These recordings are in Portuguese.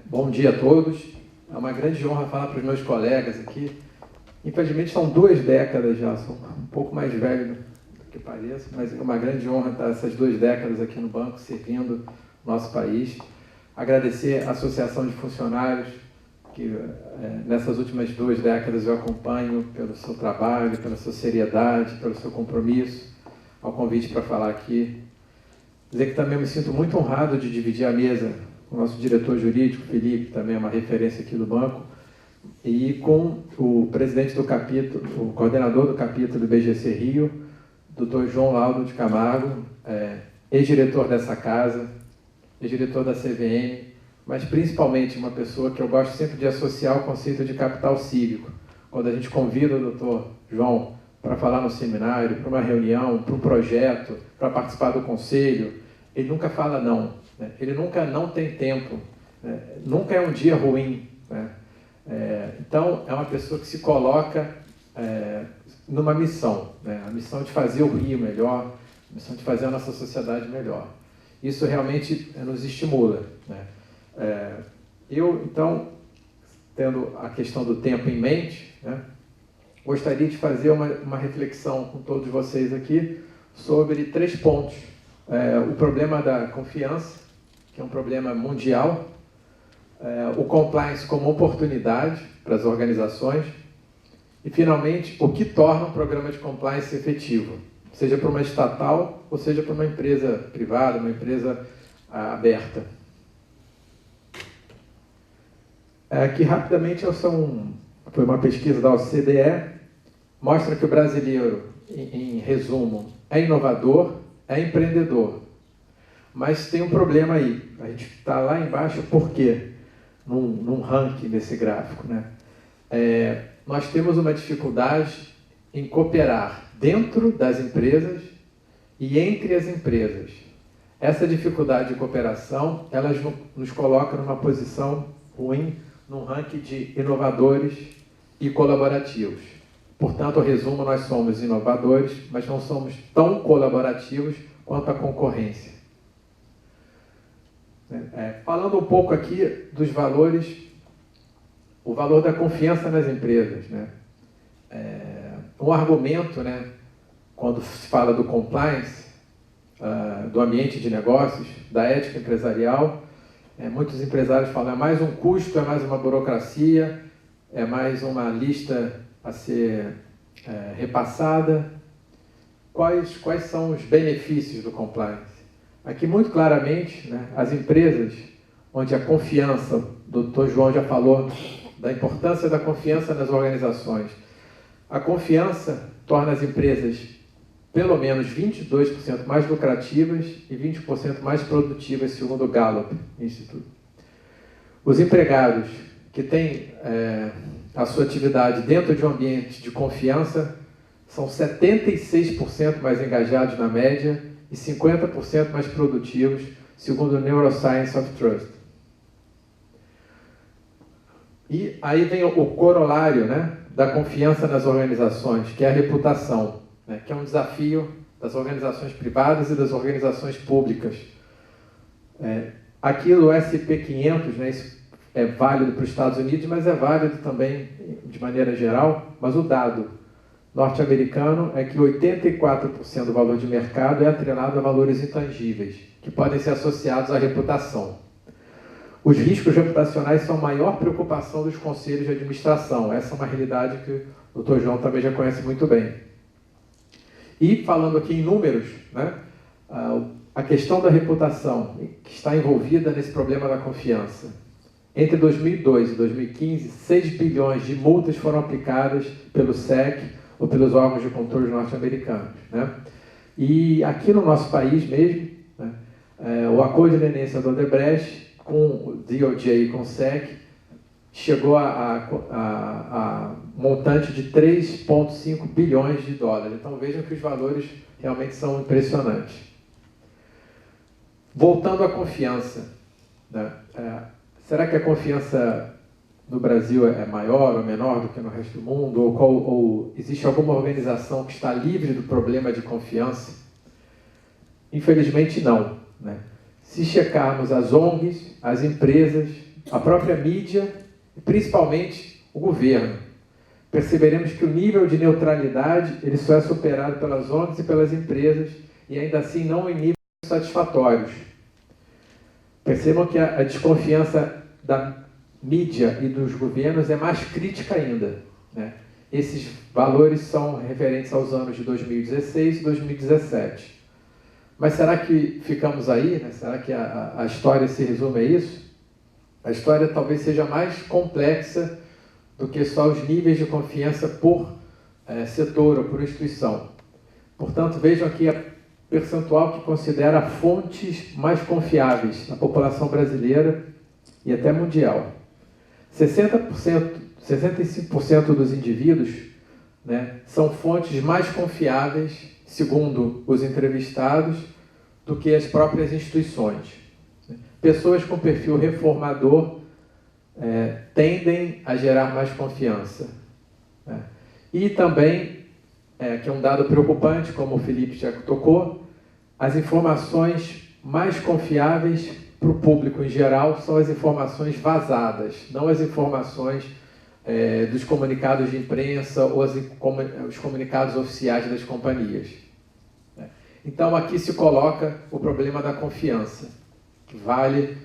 Bom dia a todos. É uma grande honra falar para os meus colegas aqui. Infelizmente são 2 décadas já, sou um pouco mais velho do que pareço, mas é uma grande honra estar essas 2 décadas aqui no banco, servindo o nosso país. Agradecer à Associação de Funcionários, que nessas últimas 2 décadas eu acompanho pelo seu trabalho, pela sua seriedade, pelo seu compromisso, ao convite para falar aqui. Dizer que também me sinto muito honrado de dividir a mesa com o nosso diretor jurídico, Felipe, também é uma referência aqui do banco, e com o presidente do capítulo, o coordenador do capítulo do BGC Rio, Dr. João Laudo de Camargo, ex-diretor dessa casa, ex-diretor da CVM, mas principalmente uma pessoa que eu gosto sempre de associar ao conceito de capital cívico. Quando a gente convida o Dr. João para falar no seminário, para uma reunião, para um projeto, para participar do conselho, ele nunca fala não, né? Ele nunca não tem tempo, né? Nunca é um dia ruim, né? Então, é uma pessoa que se coloca numa missão, né? A missão de fazer o Rio melhor, a missão de fazer a nossa sociedade melhor. Isso realmente nos estimula, né? Eu, então, tendo a questão do tempo em mente, né, gostaria de fazer uma reflexão com todos vocês aqui sobre 3 pontos. O problema da confiança, que é um problema mundial, o compliance como oportunidade para as organizações e, finalmente, o que torna um programa de compliance efetivo, seja para uma estatal ou seja para uma empresa privada, uma empresa aberta. Aqui, rapidamente, foi uma pesquisa da OCDE, mostra que o brasileiro, em resumo, é inovador, é empreendedor. Mas tem um problema aí. A gente está lá embaixo, por quê? Num ranking desse gráfico, né? Nós temos uma dificuldade em cooperar dentro das empresas e entre as empresas. Essa dificuldade de cooperação, ela nos coloca numa posição ruim num ranking de inovadores e colaborativos. Portanto, resumo, nós somos inovadores, mas não somos tão colaborativos quanto a concorrência. Falando um pouco aqui dos valores, o valor da confiança nas empresas, né? Um argumento, né, quando se fala do compliance, do ambiente de negócios, da ética empresarial, muitos empresários falam, é mais um custo, é mais uma burocracia, é mais uma lista a ser repassada. Quais são os benefícios do compliance? Aqui, muito claramente, né, as empresas onde a confiança, o Dr. João já falou da importância da confiança nas organizações. A confiança torna as empresas pelo menos 22% mais lucrativas e 20% mais produtivas, segundo o Gallup Institute. Os empregados que têm a sua atividade dentro de um ambiente de confiança são 76% mais engajados na média e 50% mais produtivos, segundo o Neuroscience of Trust. E aí vem o corolário, né, da confiança nas organizações, que é a reputação, né, que é um desafio das organizações privadas e das organizações públicas. Aqui o SP500, né, isso é válido para os Estados Unidos, mas é válido também de maneira geral, mas o dado norte-americano é que 84% do valor de mercado é atrelado a valores intangíveis, que podem ser associados à reputação. Os riscos reputacionais são a maior preocupação dos conselhos de administração. Essa é uma realidade que o Dr. João também já conhece muito bem. E, falando aqui em números, né, a questão da reputação que está envolvida nesse problema da confiança. Entre 2002 e 2015, 6 bilhões de multas foram aplicadas pelo SEC ou pelos órgãos de controle norte-americanos, né? E aqui no nosso país mesmo, né, o acordo de leniência do Odebrecht com o DOJ e com o SEC chegou a montante de 3,5 bilhões de dólares. Então vejam que os valores realmente são impressionantes. Voltando à confiança, né, será que a confiança no Brasil é maior ou menor do que no resto do mundo? Ou existe alguma organização que está livre do problema de confiança? Infelizmente não, né? Se checarmos as ONGs, as empresas a própria mídia e principalmente o governo. Perceberemos que o nível de neutralidade ele só é superado pelas ONGs e pelas empresas e ainda assim não em níveis satisfatórios. Percebam que a desconfiança da mídia e dos governos é mais crítica ainda, né? Esses valores são referentes aos anos de 2016 e 2017. Mas será que ficamos aí? Né? Será que a história se resume a isso? A história talvez seja mais complexa do que só os níveis de confiança por setor ou por instituição. Portanto, vejam aqui a percentual que considera fontes mais confiáveis na população brasileira e até mundial. 65% dos indivíduos, né, são fontes mais confiáveis, segundo os entrevistados, do que as próprias instituições. Pessoas com perfil reformador tendem a gerar mais confiança. Né? E também, que é um dado preocupante, como o Felipe já tocou, as informações mais confiáveis para o público em geral são as informações vazadas, não as informações dos comunicados de imprensa ou os comunicados oficiais das companhias. Então, aqui se coloca o problema da confiança, que vale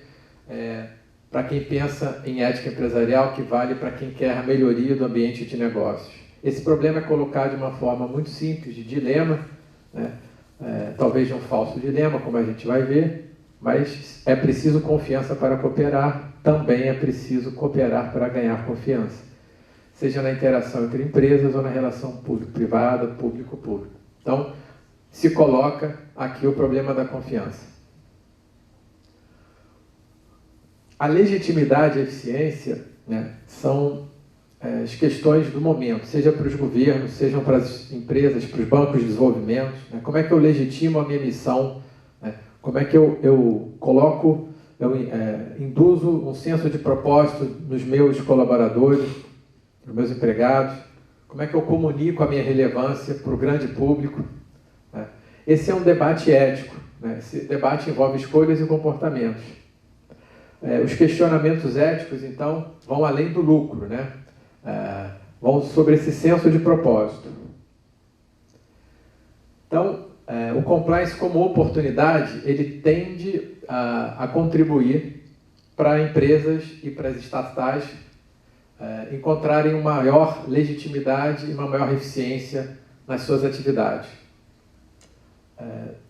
para quem pensa em ética empresarial, que vale para quem quer a melhoria do ambiente de negócios. Esse problema é colocado de uma forma muito simples, de dilema, né? Talvez de um falso dilema, como a gente vai ver, mas é preciso confiança para cooperar, também é preciso cooperar para ganhar confiança, seja na interação entre empresas ou na relação público-privada, público-público. Então, se coloca aqui o problema da confiança. A legitimidade e a eficiência, né, são as questões do momento, seja para os governos, sejam para as empresas, para os bancos de desenvolvimento. Né, como é que eu legitimo a minha missão? Né, como é que eu coloco, induzo um senso de propósito nos meus colaboradores, nos meus empregados? Como é que eu comunico a minha relevância para o grande público? Né? Esse é um debate ético. Né? Esse debate envolve escolhas e comportamentos. Os questionamentos éticos, então, vão além do lucro, né? Vão sobre esse senso de propósito. Então, o compliance como oportunidade, ele tende a contribuir para empresas e para as estatais encontrarem uma maior legitimidade e uma maior eficiência nas suas atividades.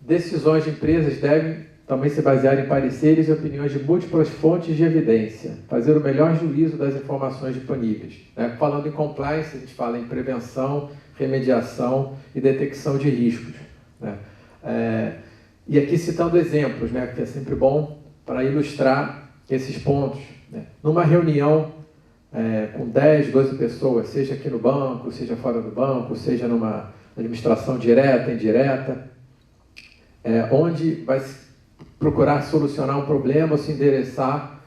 Decisões de empresas devem também se basear em pareceres e opiniões de múltiplas fontes de evidência, fazer o melhor juízo das informações disponíveis. Né? Falando em compliance, a gente fala em prevenção, remediação e detecção de riscos. Né? E aqui citando exemplos, né, que é sempre bom para ilustrar esses pontos. Né? Numa reunião com 10, 12 pessoas, seja aqui no banco, seja fora do banco, seja numa administração direta, indireta, onde vai se procurar solucionar um problema ou se endereçar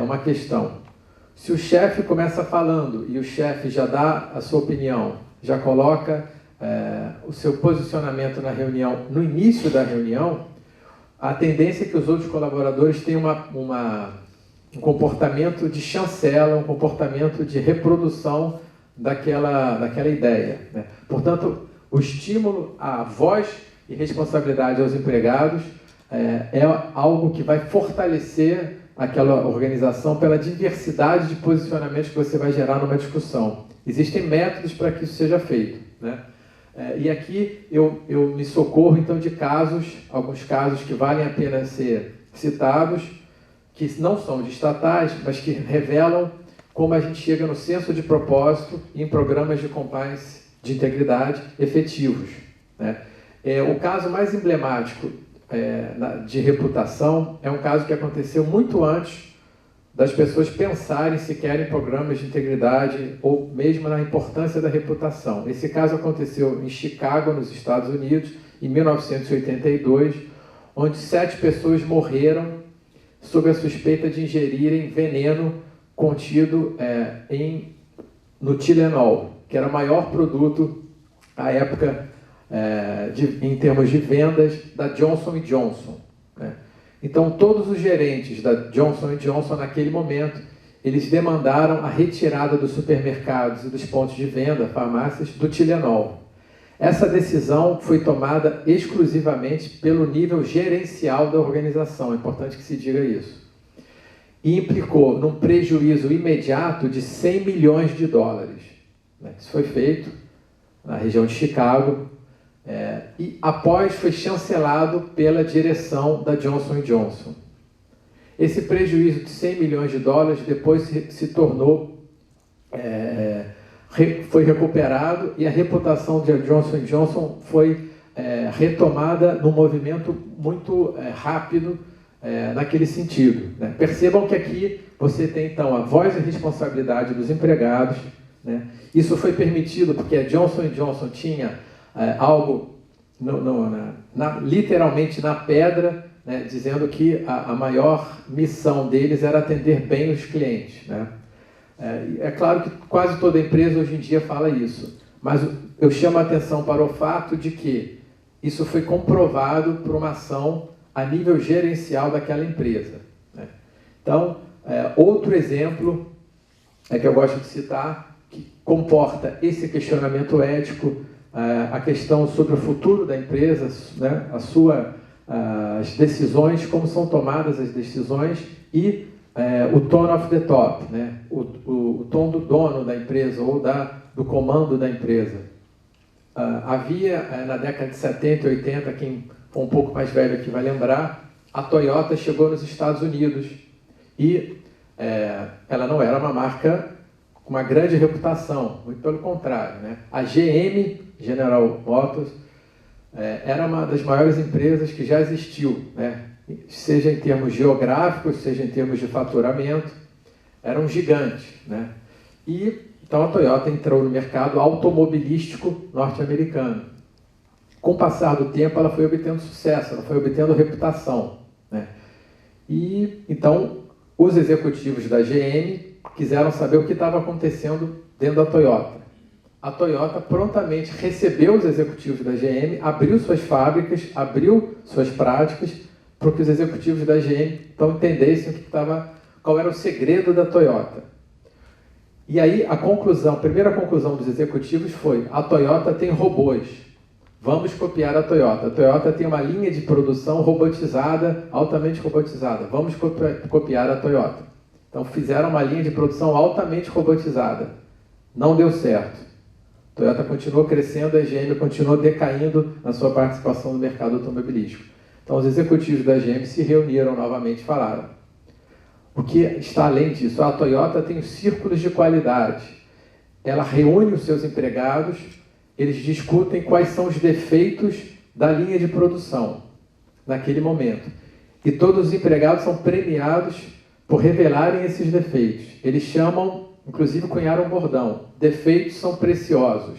uma questão. Se o chefe começa falando e o chefe já dá a sua opinião, já coloca o seu posicionamento na reunião, no início da reunião, a tendência é que os outros colaboradores tenham um comportamento de chancela, um comportamento de reprodução daquela ideia. Né? Portanto, o estímulo à voz e responsabilidade aos empregados é algo que vai fortalecer aquela organização pela diversidade de posicionamentos que você vai gerar numa discussão. Existem métodos para que isso seja feito. Né? E aqui eu me socorro, então, de alguns casos que valem a pena ser citados, que não são de estatais, mas que revelam como a gente chega no senso de propósito em programas de compliance de integridade efetivos. Né? O caso mais emblemático de reputação é um caso que aconteceu muito antes das pessoas pensarem sequer em programas de integridade ou mesmo na importância da reputação. Esse caso aconteceu em Chicago, nos Estados Unidos, em 1982, onde 7 pessoas morreram sob a suspeita de ingerirem veneno contido no Tilenol, que era o maior produto à época em termos de vendas da Johnson & Johnson. Né? Então, todos os gerentes da Johnson & Johnson, naquele momento, eles demandaram a retirada dos supermercados e dos pontos de venda, farmácias, do Tilenol. Essa decisão foi tomada exclusivamente pelo nível gerencial da organização, é importante que se diga isso. E implicou num prejuízo imediato de 100 milhões de dólares. Isso foi feito na região de Chicago, e após foi chancelado pela direção da Johnson & Johnson. Esse prejuízo de 100 milhões de dólares depois se tornou, foi recuperado, e a reputação de Johnson & Johnson foi retomada num movimento muito rápido naquele sentido. Né? Percebam que aqui você tem, então, a voz e responsabilidade dos empregados. Né? Isso foi permitido porque a Johnson & Johnson tinha algo, literalmente na pedra, né? Dizendo que a maior missão deles era atender bem os clientes. Né? É claro que quase toda empresa hoje em dia fala isso, mas eu chamo a atenção para o fato de que isso foi comprovado por uma ação a nível gerencial daquela empresa. Né? Então, outro exemplo que eu gosto de citar, que comporta esse questionamento ético, a questão sobre o futuro da empresa, né? As decisões, como são tomadas as decisões, e o tone of the top, né? o tom do dono da empresa ou do comando da empresa. Havia, na década de 70 e 80, quem for um pouco mais velho aqui vai lembrar, a Toyota chegou nos Estados Unidos e ela não era uma marca com uma grande reputação, muito pelo contrário. Né? A GM, General Motors, era uma das maiores empresas que já existiu, né? Seja em termos geográficos, seja em termos de faturamento, era um gigante. Né? E então a Toyota entrou no mercado automobilístico norte-americano. Com o passar do tempo, ela foi obtendo sucesso, ela foi obtendo reputação. Né? E então os executivos da GM quiseram saber o que estava acontecendo dentro da Toyota. A Toyota prontamente recebeu os executivos da GM, abriu suas fábricas, abriu suas práticas, para que os executivos da GM então entendessem qual era o segredo da Toyota. E aí a primeira conclusão dos executivos foi: a Toyota tem robôs, vamos copiar a Toyota. A Toyota tem uma linha de produção robotizada, altamente robotizada, vamos copiar a Toyota. Então fizeram uma linha de produção altamente robotizada. Não deu certo. A Toyota continuou crescendo, a GM continuou decaindo na sua participação no mercado automobilístico. Então os executivos da GM se reuniram novamente e falaram: o que está além disso? A Toyota tem os círculos de qualidade. Ela reúne os seus empregados, eles discutem quais são os defeitos da linha de produção naquele momento. E todos os empregados são premiados por revelarem esses defeitos. Eles chamam, inclusive cunharam um bordão: defeitos são preciosos.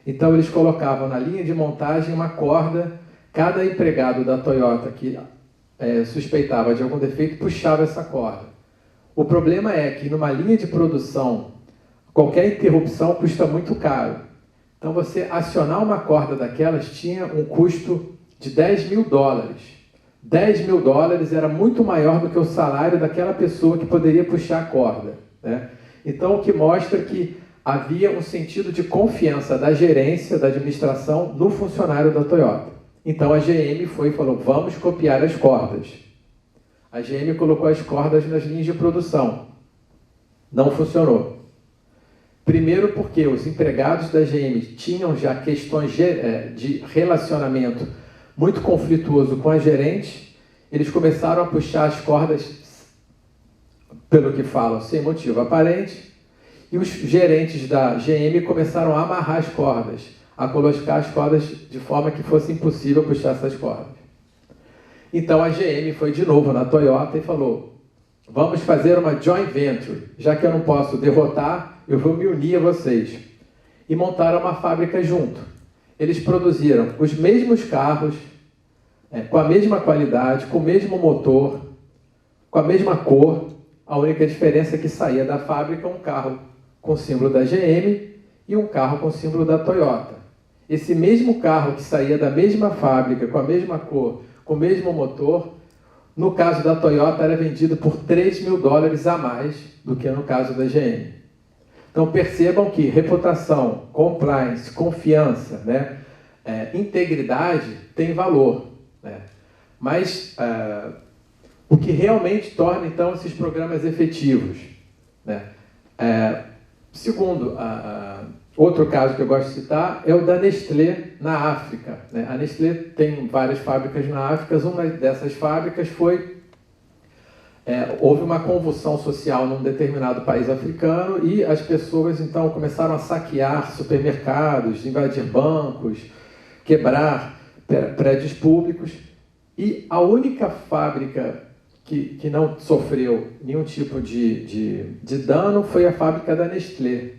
Então eles colocavam na linha de montagem uma corda, cada empregado da Toyota que suspeitava de algum defeito puxava essa corda. O problema é que numa linha de produção, qualquer interrupção custa muito caro. Então você acionar uma corda daquelas tinha um custo de $10 mil. $10 mil era muito maior do que o salário daquela pessoa que poderia puxar a corda. Né? Então, o que mostra que havia um sentido de confiança da gerência, da administração, no funcionário da Toyota. Então, a GM foi e falou: vamos copiar as cordas. A GM colocou as cordas nas linhas de produção. Não funcionou. Primeiro porque os empregados da GM tinham já questões de relacionamento muito conflituoso com a gerente. Eles começaram a puxar as cordas, pelo que falam, sem motivo aparente, e os gerentes da GM começaram a amarrar as cordas, a colocar as cordas de forma que fosse impossível puxar essas cordas. Então a GM foi de novo na Toyota e falou: vamos fazer uma joint venture, já que eu não posso derrotar, eu vou me unir a vocês. E montaram uma fábrica junto. Eles produziram os mesmos carros, com a mesma qualidade, com o mesmo motor, com a mesma cor. A única diferença é que saía da fábrica um carro com símbolo da GM e um carro com símbolo da Toyota. Esse mesmo carro que saía da mesma fábrica, com a mesma cor, com o mesmo motor, no caso da Toyota era vendido por $3.000 a mais do que no caso da GM. Então percebam que reputação, compliance, confiança, né, integridade tem valor, né? Mas o que realmente torna então esses programas efetivos, né? Segundo, outro caso que eu gosto de citar é o da Nestlé na África, né? A Nestlé tem várias fábricas na África, uma dessas fábricas houve uma convulsão social num determinado país africano e as pessoas então começaram a saquear supermercados, invadir bancos, quebrar prédios públicos, e a única fábrica que não sofreu nenhum tipo de dano foi a fábrica da Nestlé.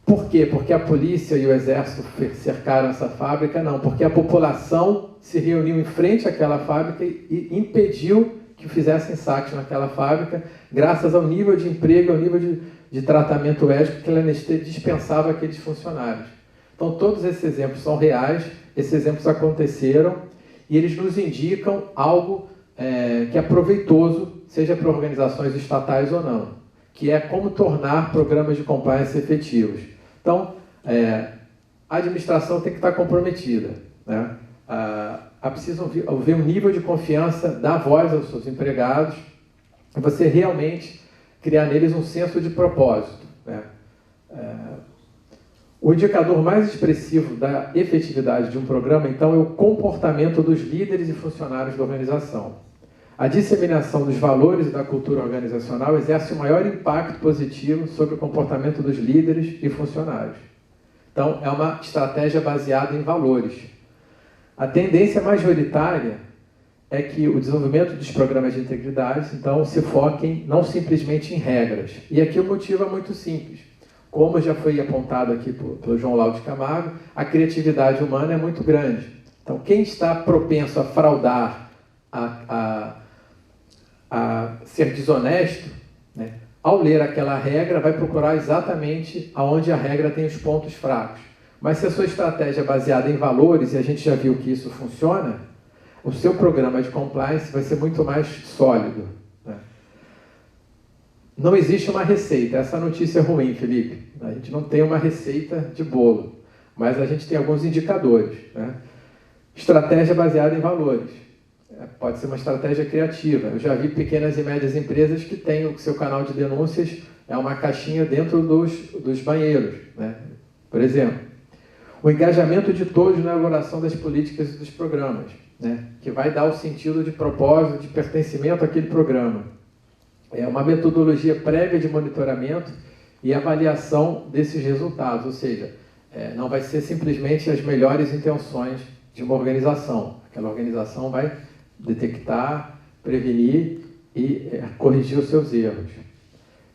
Por quê? Porque a polícia e o exército cercaram essa fábrica? Não, porque a população se reuniu em frente àquela fábrica e impediu que fizessem saques naquela fábrica, graças ao nível de emprego, ao nível de tratamento ético que a Nestlé dispensava àqueles funcionários. Então, todos esses exemplos são reais, esses exemplos aconteceram, e eles nos indicam algo que é proveitoso, seja para organizações estatais ou não, que é como tornar programas de compliance efetivos. Então, a administração tem que estar comprometida, né? Precisa haver um nível de confiança, dar voz aos seus empregados, e você realmente criar neles um senso de propósito, né? O indicador mais expressivo da efetividade de um programa, então, é o comportamento dos líderes e funcionários da organização. A disseminação dos valores e da cultura organizacional exerce o maior impacto positivo sobre o comportamento dos líderes e funcionários. Então, é uma estratégia baseada em valores. A tendência majoritária é que o desenvolvimento dos programas de integridade, então, se foquem não simplesmente em regras. E aqui o motivo é muito simples. Como já foi apontado aqui pelo João Laude Camargo, a criatividade humana é muito grande. Então, quem está propenso a fraudar, a ser desonesto, né, ao ler aquela regra, vai procurar exatamente aonde a regra tem os pontos fracos. Mas se a sua estratégia é baseada em valores, e a gente já viu que isso funciona, o seu programa de compliance vai ser muito mais sólido, né? Não existe uma receita. Essa notícia é ruim, Felipe. A gente não tem uma receita de bolo, mas a gente tem alguns indicadores, né? Estratégia baseada em valores. Pode ser uma estratégia criativa. Eu já vi pequenas e médias empresas que têm o seu canal de denúncias, é uma caixinha dentro dos banheiros, né? Por exemplo, o engajamento de todos na elaboração das políticas e dos programas, né? Que vai dar o sentido de propósito, de pertencimento àquele programa. É uma metodologia prévia de monitoramento e avaliação desses resultados, ou seja, não vai ser simplesmente as melhores intenções de uma organização. Aquela organização vai detectar, prevenir e corrigir os seus erros.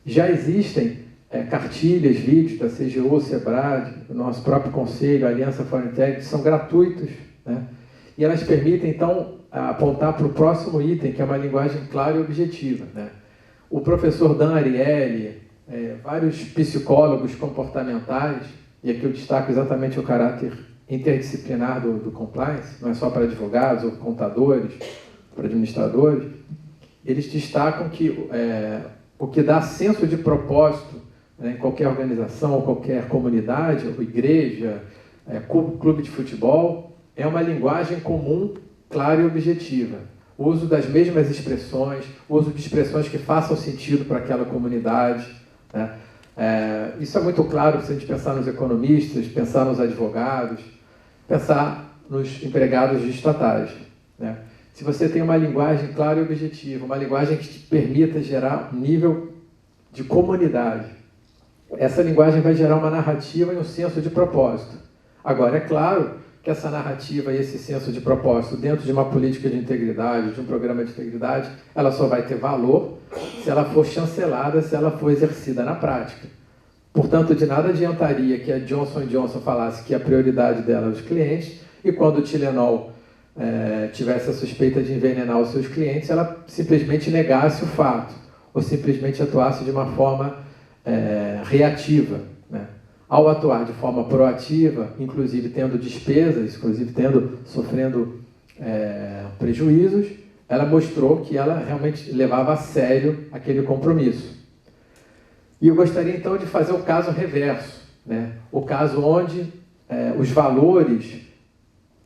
Já existem cartilhas, vídeos da CGU, SEBRAD, do nosso próprio conselho, a Aliança for Integrity, que são gratuitos, né? E elas permitem, então, apontar para o próximo item, que é uma linguagem clara e objetiva, né? O professor Dan Ariely, vários psicólogos comportamentais, e aqui eu destaco exatamente o caráter interdisciplinar do compliance, não é só para advogados ou contadores, para administradores, eles destacam que o que dá senso de propósito, né, em qualquer organização, ou qualquer comunidade, ou igreja, clube de futebol, é uma linguagem comum, clara e objetiva. O uso das mesmas expressões, o uso de expressões que façam sentido para aquela comunidade, né? Isso é muito claro se a gente pensar nos economistas, pensar nos advogados, pensar nos empregados estatais, né? Se você tem uma linguagem clara e objetiva, uma linguagem que te permita gerar um nível de comunidade, essa linguagem vai gerar uma narrativa e um senso de propósito. Agora, é claro que essa narrativa e esse senso de propósito dentro de uma política de integridade, de um programa de integridade, ela só vai ter valor se ela for chancelada, se ela for exercida na prática. Portanto, de nada adiantaria que a Johnson & Johnson falasse que a prioridade dela é os clientes, e quando o Tilenol tivesse a suspeita de envenenar os seus clientes, ela simplesmente negasse o fato, ou simplesmente atuasse de uma forma reativa, né? Ao atuar de forma proativa, inclusive tendo despesas, sofrendo prejuízos, ela mostrou que ela realmente levava a sério aquele compromisso. E eu gostaria então de fazer o caso reverso, né? O caso onde os valores,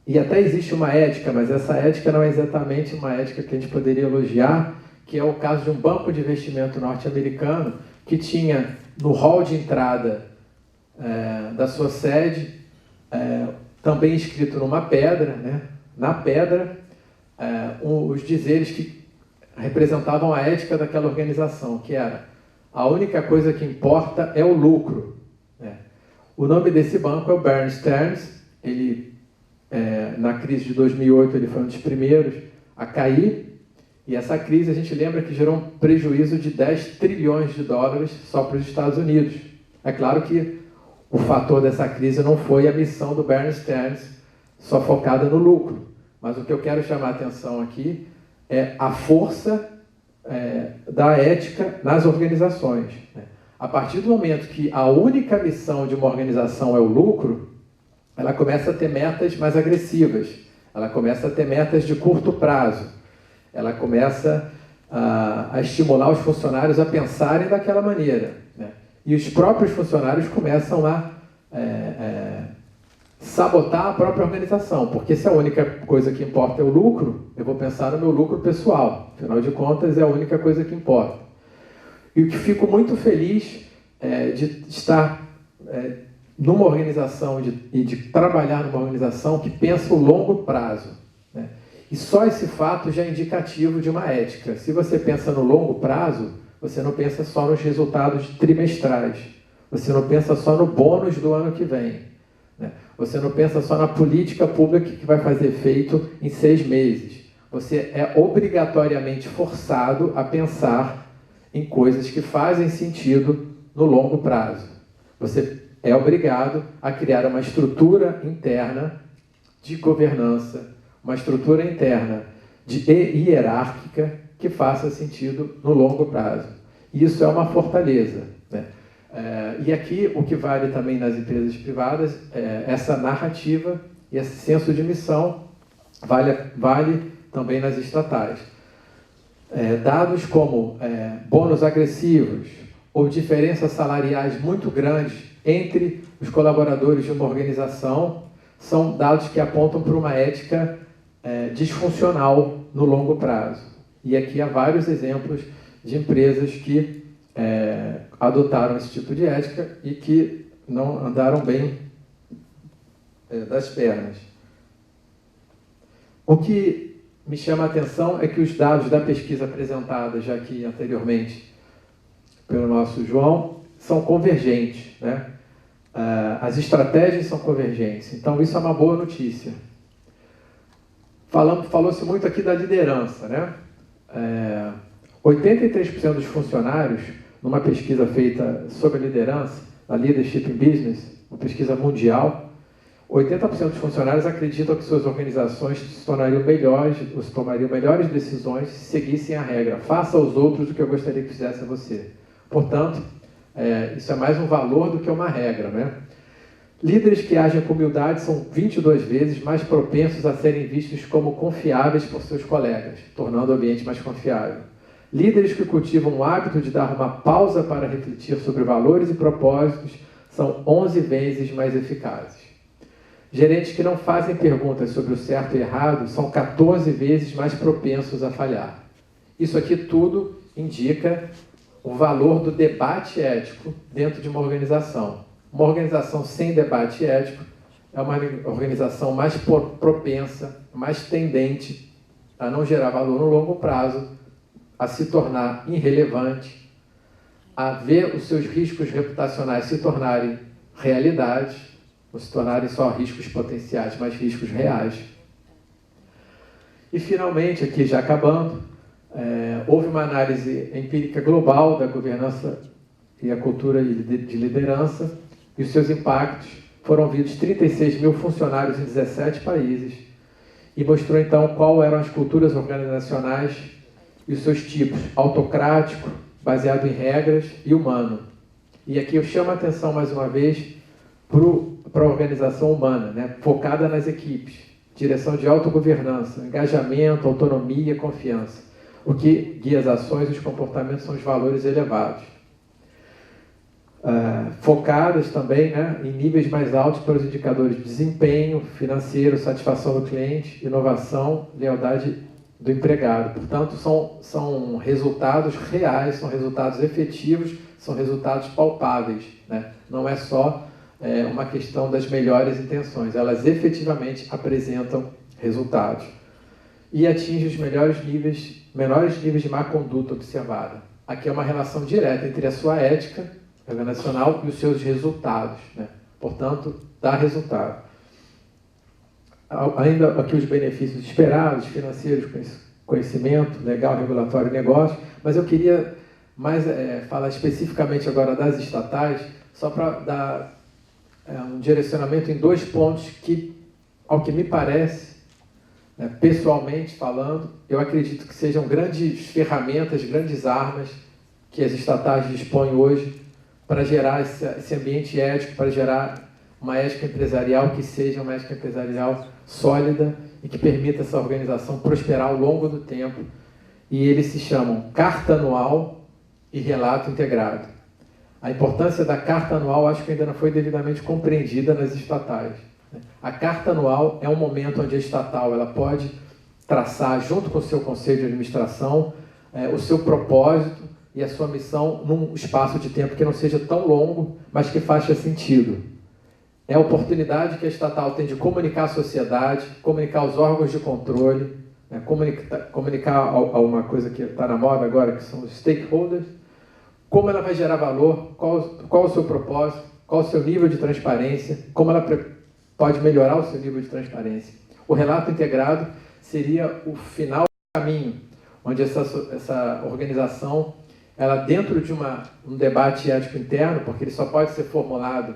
e até existe uma ética, mas essa ética não é exatamente uma ética que a gente poderia elogiar, que é o caso de um banco de investimento norte-americano que tinha no hall de entrada da sua sede, também escrito numa pedra, né? Na pedra, os dizeres que representavam a ética daquela organização, que era: a única coisa que importa é o lucro. O nome desse banco é o Bear Stearns. Ele, na crise de 2008, ele foi um dos primeiros a cair, e essa crise, a gente lembra que gerou um prejuízo de 10 trilhões de dólares só para os Estados Unidos. É claro que o fator dessa crise não foi a missão do Bear Stearns, só focada no lucro, mas o que eu quero chamar a atenção aqui é a força da ética nas organizações. A partir do momento que a única missão de uma organização é o lucro, ela começa a ter metas mais agressivas, ela começa a ter metas de curto prazo, ela começa a estimular os funcionários a pensarem daquela maneira, né? E os próprios funcionários começam a sabotar a própria organização, porque se a única coisa que importa é o lucro, eu vou pensar no meu lucro pessoal, afinal de contas é a única coisa que importa. E o que fico muito feliz de estar numa organização e de trabalhar numa organização que pensa o longo prazo, né? E só esse fato já é indicativo de uma ética. Se você pensa no longo prazo, você não pensa só nos resultados trimestrais, você não pensa só no bônus do ano que vem, né? Você não pensa só na política pública que vai fazer efeito em 6 meses. Você é obrigatoriamente forçado a pensar em coisas que fazem sentido no longo prazo. Você é obrigado a criar uma estrutura interna de governança, uma estrutura interna hierárquica que faça sentido no longo prazo. E isso é uma fortaleza, né? E aqui o que vale também nas empresas privadas é essa narrativa e esse senso de missão, vale também nas estatais. Dados como bônus agressivos ou diferenças salariais muito grandes entre os colaboradores de uma organização são dados que apontam para uma ética disfuncional no longo prazo. E aqui há vários exemplos de empresas que adotaram esse tipo de ética e que não andaram bem das pernas. O que me chama a atenção é que os dados da pesquisa apresentada já aqui anteriormente pelo nosso João são convergentes, né? As estratégias são convergentes, então isso é uma boa notícia. Falou-se muito aqui da liderança, né? 83% dos funcionários, numa pesquisa feita sobre liderança, a Leadership in Business, uma pesquisa mundial, 80% dos funcionários acreditam que suas organizações se tornariam melhores, ou se tomariam melhores decisões se seguissem a regra: faça aos outros o que eu gostaria que fizesse a você. Portanto, isso é mais um valor do que uma regra, né? Líderes que agem com humildade são 22 vezes mais propensos a serem vistos como confiáveis por seus colegas, tornando o ambiente mais confiável. Líderes que cultivam o hábito de dar uma pausa para refletir sobre valores e propósitos são 11 vezes mais eficazes. Gerentes que não fazem perguntas sobre o certo e errado são 14 vezes mais propensos a falhar. Isso aqui tudo indica o valor do debate ético dentro de uma organização. Uma organização sem debate ético é uma organização mais propensa, mais tendente a não gerar valor no longo prazo, a se tornar irrelevante, a ver os seus riscos reputacionais se tornarem realidade, ou se tornarem só riscos potenciais, mas riscos reais. E, finalmente, aqui já acabando, houve uma análise empírica global da governança e a cultura de liderança, e os seus impactos foram vistos 36 mil funcionários em 17 países, e mostrou, então, quais eram as culturas organizacionais e os seus tipos: autocrático, baseado em regras, e humano. E aqui eu chamo a atenção, mais uma vez, para a organização humana, né? Focada nas equipes, direção de autogovernança, engajamento, autonomia, confiança. O que guia as ações e os comportamentos são os valores elevados. Focadas também, né, em níveis mais altos para os indicadores de desempenho financeiro, satisfação do cliente, inovação, lealdade do empregado. Portanto, são resultados reais, são resultados efetivos, são resultados palpáveis, né? Não é só uma questão das melhores intenções, elas efetivamente apresentam resultados. E atinge os menores níveis de má conduta observada. Aqui é uma relação direta entre a sua ética organizacional e os seus resultados, né? Portanto, dá resultado. Ainda aqui os benefícios esperados, financeiros, conhecimento, legal, regulatório e negócio, mas eu queria mais falar especificamente agora das estatais, só para dar um direcionamento em 2 pontos que, ao que me parece, né, pessoalmente falando, eu acredito que sejam grandes ferramentas, grandes armas que as estatais dispõem hoje para gerar esse ambiente ético, para gerar uma ética empresarial que seja uma ética empresarial sólida e que permita essa organização prosperar ao longo do tempo. E eles se chamam Carta Anual e Relato Integrado. A importância da Carta Anual acho que ainda não foi devidamente compreendida nas estatais. A Carta Anual é um momento onde a estatal ela pode traçar, junto com o seu conselho de administração, o seu propósito e a sua missão num espaço de tempo que não seja tão longo, mas que faça sentido. É a oportunidade que a estatal tem de comunicar à sociedade, comunicar aos órgãos de controle, né, comunicar a uma coisa que está na moda agora, que são os stakeholders, como ela vai gerar valor, qual o seu propósito, qual o seu nível de transparência, como ela pode melhorar o seu nível de transparência. O relato integrado seria o final do caminho, onde essa organização, ela dentro de um debate ético interno, porque ele só pode ser formulado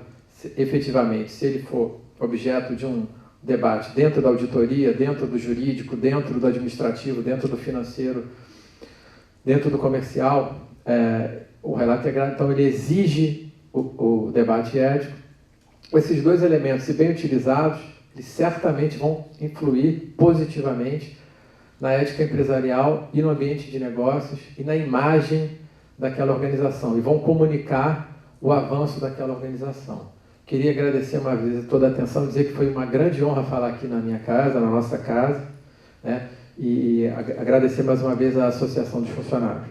efetivamente se ele for objeto de um debate dentro da auditoria, dentro do jurídico, dentro do administrativo, dentro do financeiro, dentro do comercial, o relato integrado, então ele exige o debate ético. Esses 2 elementos, se bem utilizados, eles certamente vão influir positivamente na ética empresarial e no ambiente de negócios e na imagem daquela organização e vão comunicar o avanço daquela organização. Queria agradecer uma vez toda a atenção, dizer que foi uma grande honra falar aqui na minha casa, na nossa casa, né? E agradecer mais uma vez à Associação dos Funcionários.